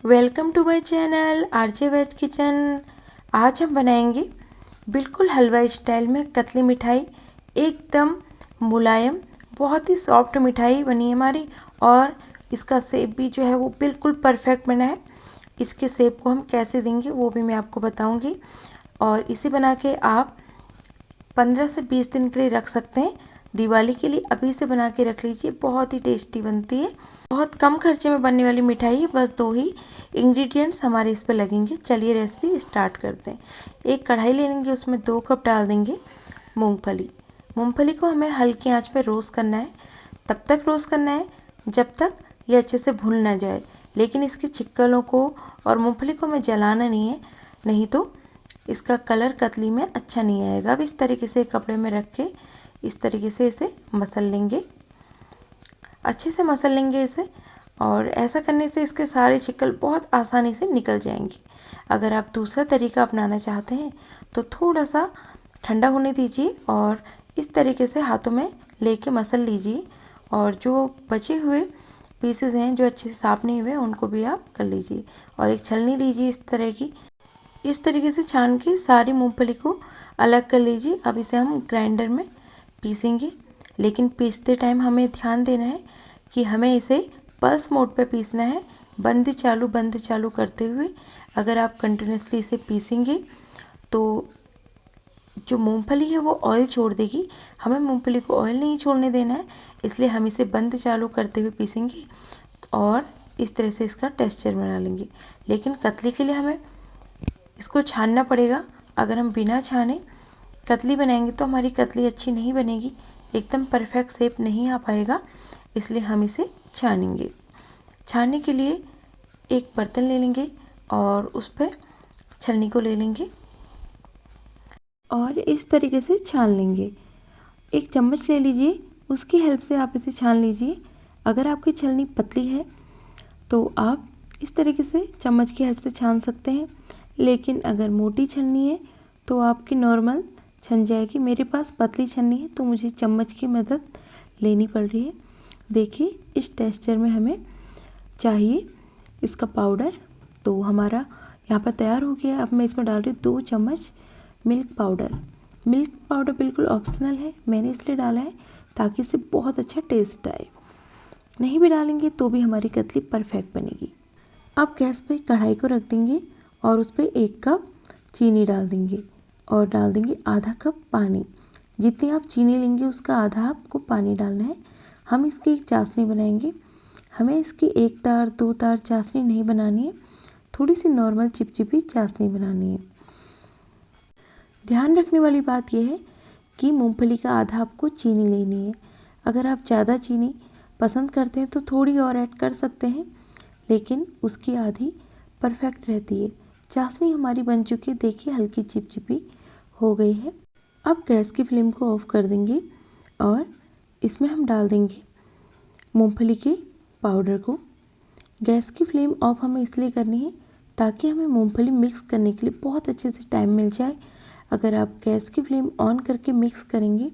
Welcome to my channel RJ veg kitchen. आज हम बनाएंगे बिल्कुल हलवा स्टाइल में कतली मिठाई। एकदम मुलायम, बहुत ही सॉफ्ट मिठाई बनी है हमारी और इसका शेप भी जो है वो बिल्कुल परफेक्ट बना है। इसके शेप को हम कैसे देंगे वो भी मैं आपको बताऊंगी और इसे बना के आप 15 से 20 दिन के लिए रख सकते हैं। दिवाली के लिए अभी से बना के रख लीजिए, बहुत ही टेस्टी बनती है। बहुत कम खर्चे में बनने वाली मिठाई है, बस 2 ही इंग्रेडिएंट्स हमारे इस पे लगेंगे। चलिए रेसिपी स्टार्ट करते हैं। एक कढ़ाई ले लेंगे, उसमें 2 कप डाल देंगे मूंगफली। मूंगफली को हमें हल्की आंच पे रोस्ट करना है। तब तक रोस्ट करना है जब तक ये अच्छे से भुन ना जाए, लेकिन इसकी छिक्कलों को और मूंगफली को हमें जलाना नहीं है, नहीं तो इसका कलर कतली में अच्छा नहीं आएगा। अब इस तरीके से कपड़े में रख के इस तरीके से इसे मसल लेंगे, अच्छे से मसल लेंगे इसे। और ऐसा करने से इसके सारे छिक्कल बहुत आसानी से निकल जाएंगे। अगर आप दूसरा तरीका अपनाना चाहते हैं तो थोड़ा सा ठंडा होने दीजिए और इस तरीके से हाथों में लेके मसल लीजिए। और जो बचे हुए पीसेस हैं जो अच्छे से साफ नहीं हुए उनको भी आप कर लीजिए। और एक छलनी लीजिए इस तरह की, इस तरीके से छान के सारी मूंगफली को अलग कर लीजिए। अब इसे हम ग्राइंडर में पीसेंगे, लेकिन पीसते टाइम हमें ध्यान देना है कि हमें इसे पल्स मोड पे पीसना है, बंद चालू करते हुए। अगर आप कंटिन्यूसली इसे पीसेंगे तो जो मूंगफली है वो ऑयल छोड़ देगी। हमें मूंगफली को ऑयल नहीं छोड़ने देना है, इसलिए हम इसे बंद चालू करते हुए पीसेंगे और इस तरह से इसका टेक्सचर बना लेंगे। लेकिन कतली के लिए हमें इसको छानना पड़ेगा। अगर हम बिना छाने कतली बनाएंगे तो हमारी कतली अच्छी नहीं बनेगी, एकदम परफेक्ट शेप नहीं आ पाएगा, इसलिए हम इसे छानेंगे। छानने के लिए एक बर्तन ले लेंगे और उस पर छलनी को ले लेंगे और इस तरीके से छान लेंगे। एक चम्मच ले लीजिए, उसकी हेल्प से आप इसे छान लीजिए। अगर आपकी छलनी पतली है तो आप इस तरीके से चम्मच की हेल्प से छान सकते हैं, लेकिन अगर मोटी छलनी है तो आपकी नॉर्मल छन जाएगी। मेरे पास पतली छलनी है तो मुझे चम्मच की मदद लेनी पड़ रही है। देखिए इस टेक्सचर में हमें चाहिए इसका पाउडर। तो हमारा यहाँ पर तैयार हो गया। अब मैं इसमें डाल रही हूँ 2 चम्मच मिल्क पाउडर। मिल्क पाउडर बिल्कुल ऑप्शनल है, मैंने इसलिए डाला है ताकि इससे बहुत अच्छा टेस्ट आए। नहीं भी डालेंगे तो भी हमारी कतली परफेक्ट बनेगी। अब गैस पे कढ़ाई को रख देंगे और उस पर 1 कप चीनी डाल देंगे और डाल देंगे आधा कप पानी। जितनी आप चीनी लेंगे उसका आधा आपको पानी डालना है। हम इसकी एक चाशनी बनाएंगे। हमें इसकी 1 तार 2 तार चाशनी नहीं बनानी है, थोड़ी सी नॉर्मल चिपचिपी चाशनी बनानी है। ध्यान रखने वाली बात यह है कि मूंगफली का आधा आपको चीनी लेनी है। अगर आप ज़्यादा चीनी पसंद करते हैं तो थोड़ी और ऐड कर सकते हैं, लेकिन उसकी आधी परफेक्ट रहती है। चाशनी हमारी बन चुकी है, देखिए हल्की चिपचिपी हो गई है। अब गैस की फ्लेम को ऑफ कर देंगे और इसमें हम डाल देंगे मूंगफली के पाउडर को। गैस की फ्लेम ऑफ हमें इसलिए करनी है ताकि हमें मूंगफली मिक्स करने के लिए बहुत अच्छे से टाइम मिल जाए। अगर आप गैस की फ्लेम ऑन करके मिक्स करेंगे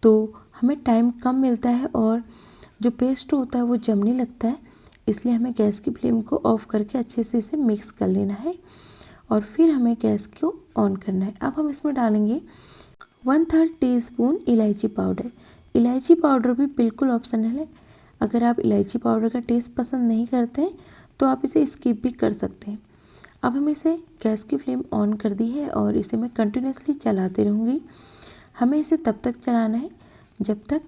तो हमें टाइम कम मिलता है और जो पेस्ट होता है वो जमने लगता है। इसलिए हमें गैस की फ्लेम को ऑफ करके अच्छे से इसे मिक्स कर लेना है और फिर हमें गैस को ऑन करना है। अब हम इसमें डालेंगे 1/3 टीस्पून इलायची पाउडर। इलायची पाउडर भी बिल्कुल ऑप्शनल है। अगर आप इलायची पाउडर का टेस्ट पसंद नहीं करते हैं तो आप इसे स्किप भी कर सकते हैं। अब हम इसे गैस की फ्लेम ऑन कर दी है और इसे मैं कंटिन्यूसली चलाते रहूँगी। हमें इसे तब तक चलाना है जब तक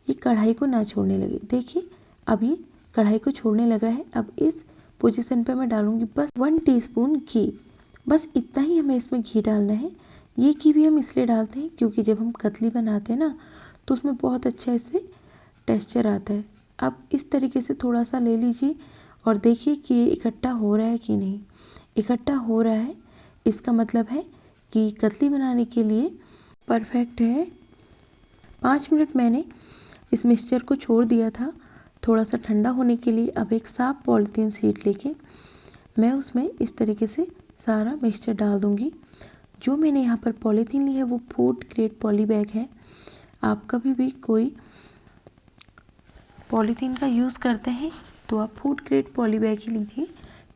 ये कढ़ाई को ना छोड़ने लगे। देखिए अब ये कढ़ाई को छोड़ने लगा है। अब इस पोजीशन पे मैं डालूँगी बस 1 टीस्पून घी। बस इतना ही हमें इसमें घी डालना है। ये घी भी हम इसलिए डालते हैं क्योंकि जब हम कतली बनाते हैं ना तो उसमें बहुत अच्छा इससे टेक्सचर आता है। अब इस तरीके से थोड़ा सा ले लीजिए और देखिए कि ये इकट्ठा हो रहा है कि नहीं। इकट्ठा हो रहा है, इसका मतलब है कि कतली बनाने के लिए परफेक्ट है। 5 मिनट मैंने इस मिक्सचर को छोड़ दिया था थोड़ा सा ठंडा होने के लिए। अब एक साफ पॉलीथीन शीट लेके मैं उसमें इस तरीके से सारा मिक्सचर डाल दूंगी। जो मैंने यहाँ पर पॉलीथीन ली है वो फूड ग्रेड पॉली बैग है। आप कभी भी कोई पॉलीथीन का यूज़ करते हैं तो आप फूड ग्रेड पॉली बैग ही लीजिए,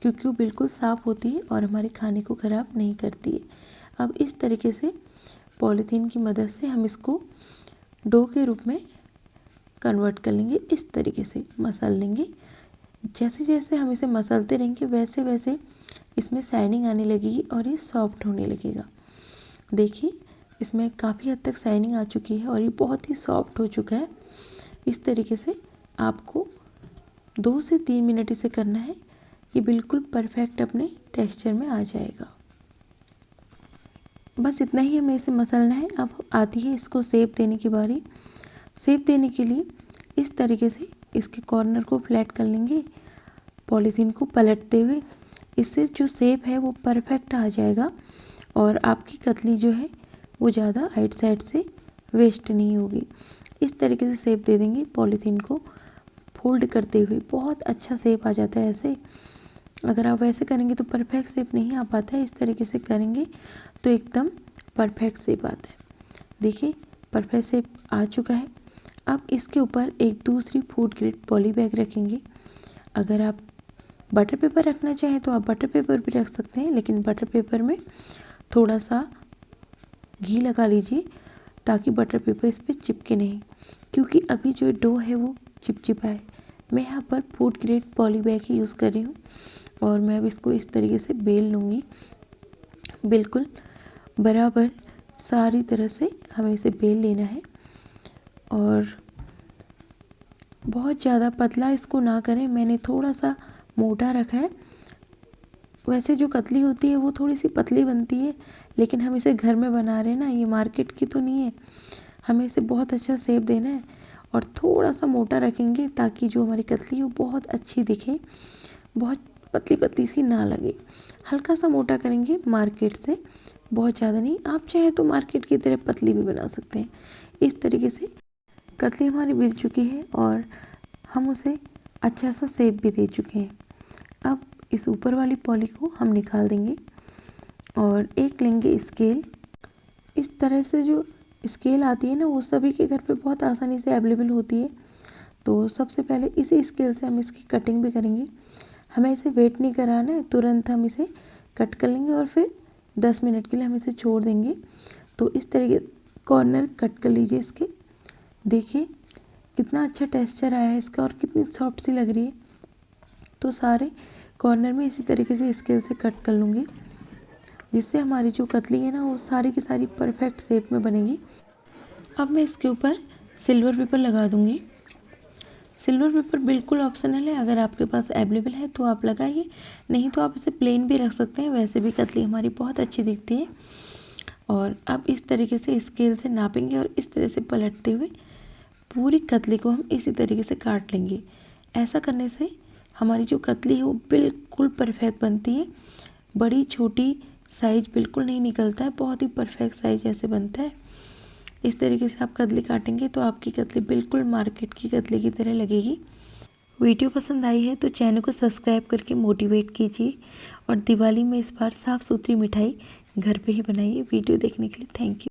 क्योंकि वो बिल्कुल साफ़ होती है और हमारे खाने को ख़राब नहीं करती है। अब इस तरीके से पॉलीथीन की मदद से हम इसको डो के रूप में कन्वर्ट कर लेंगे। इस तरीके से मसल लेंगे। जैसे जैसे हम इसे मसलते रहेंगे वैसे वैसे इसमें शाइनिंग आने लगेगी और ये सॉफ्ट होने लगेगा। देखिए इसमें काफ़ी हद तक शाइनिंग आ चुकी है और ये बहुत ही सॉफ्ट हो चुका है। इस तरीके से आपको 2 से 3 मिनट इसे करना है। ये बिल्कुल परफेक्ट अपने टेक्सचर में आ जाएगा। बस इतना ही हमें इसे मसलना है। अब आती है इसको शेप देने की बारी। शेप देने के लिए इस तरीके से इसके कॉर्नर को फ्लैट कर लेंगे पॉलीथीन को पलटते हुए। इससे जो शेप है वो परफेक्ट आ जाएगा और आपकी कतली जो है वो ज़्यादा आइट साइड से वेस्ट नहीं होगी। इस तरीके से शेप दे देंगे पॉलीथीन को फोल्ड करते हुए। बहुत अच्छा शेप आ जाता है ऐसे। अगर आप ऐसे करेंगे तो परफेक्ट शेप नहीं आ पाता है। इस तरीके से करेंगे तो एकदम परफेक्ट शेप आता है। देखिए परफेक्ट शेप आ चुका है। अब इसके ऊपर एक दूसरी फूड ग्रेड पॉली बैग रखेंगे। अगर आप बटर पेपर रखना चाहें तो आप बटर पेपर भी रख सकते हैं, लेकिन बटर पेपर में थोड़ा सा घी लगा लीजिए ताकि बटर पेपर इस पर चिपके नहीं, क्योंकि अभी जो डो है वो चिपचिपा है। मैं यहाँ पर फूड ग्रेड पॉली बैग ही यूज़ कर रही हूँ और मैं अब इसको इस तरीके से बेल लूँगी। बिल्कुल बराबर सारी तरह से हमें इसे बेल लेना है और बहुत ज़्यादा पतला इसको ना करें। मैंने थोड़ा सा मोटा रखा है। वैसे जो कतली होती है वो थोड़ी सी पतली बनती है, लेकिन हम इसे घर में बना रहे हैं ना, ये मार्केट की तो नहीं है। हमें इसे बहुत अच्छा शेप देना है और थोड़ा सा मोटा रखेंगे ताकि जो हमारी कतली है वो बहुत अच्छी दिखे, बहुत पतली पतली सी ना लगे। हल्का सा मोटा करेंगे मार्केट से, बहुत ज़्यादा नहीं। आप चाहे तो मार्केट की तरह पतली भी बना सकते हैं। इस तरीके से कतली हमारी बिल चुकी है और हम उसे अच्छा सा शेप भी दे चुके हैं। अब इस ऊपर वाली पॉली को हम निकाल देंगे और एक लेंगे स्केल। इस तरह से जो स्केल आती है ना वो सभी के घर पे बहुत आसानी से अवेलेबल होती है। तो सबसे पहले इसी स्केल से हम इसकी कटिंग भी करेंगे। हमें इसे वेट नहीं कराना है, तुरंत हम इसे कट कर लेंगे और फिर 10 मिनट के लिए हम इसे छोड़ देंगे। तो इस तरीके कॉर्नर कट कर लीजिए इसके। देखिए कितना अच्छा टेक्सचर आया है इसका और कितनी सॉफ्ट सी लग रही है। तो सारे कॉर्नर में इसी तरीके से स्केल से कट कर लूँगी, जिससे हमारी जो कतली है ना वो सारी की सारी परफेक्ट शेप में बनेगी। अब मैं इसके ऊपर सिल्वर पेपर लगा दूँगी। सिल्वर पेपर बिल्कुल ऑप्शनल है, अगर आपके पास अवेलेबल है तो आप लगाइए, नहीं तो आप इसे प्लेन भी रख सकते हैं। वैसे भी कतली हमारी बहुत अच्छी दिखती है। और अब इस तरीके से स्केल से नापेंगे और इस तरह से पलटते हुए पूरी कतली को हम इसी तरीके से काट लेंगे। ऐसा करने से हमारी जो कतली है वो बिल्कुल परफेक्ट बनती है। बड़ी छोटी साइज बिल्कुल नहीं निकलता है, बहुत ही परफेक्ट साइज ऐसे बनता है। इस तरीके से आप कतली काटेंगे तो आपकी कतली बिल्कुल मार्केट की कतली की तरह लगेगी। वीडियो पसंद आई है तो चैनल को सब्सक्राइब करके मोटिवेट कीजिए और दिवाली में इस बार साफ़ सुथरी मिठाई घर पे ही बनाइए। वीडियो देखने के लिए थैंक यू।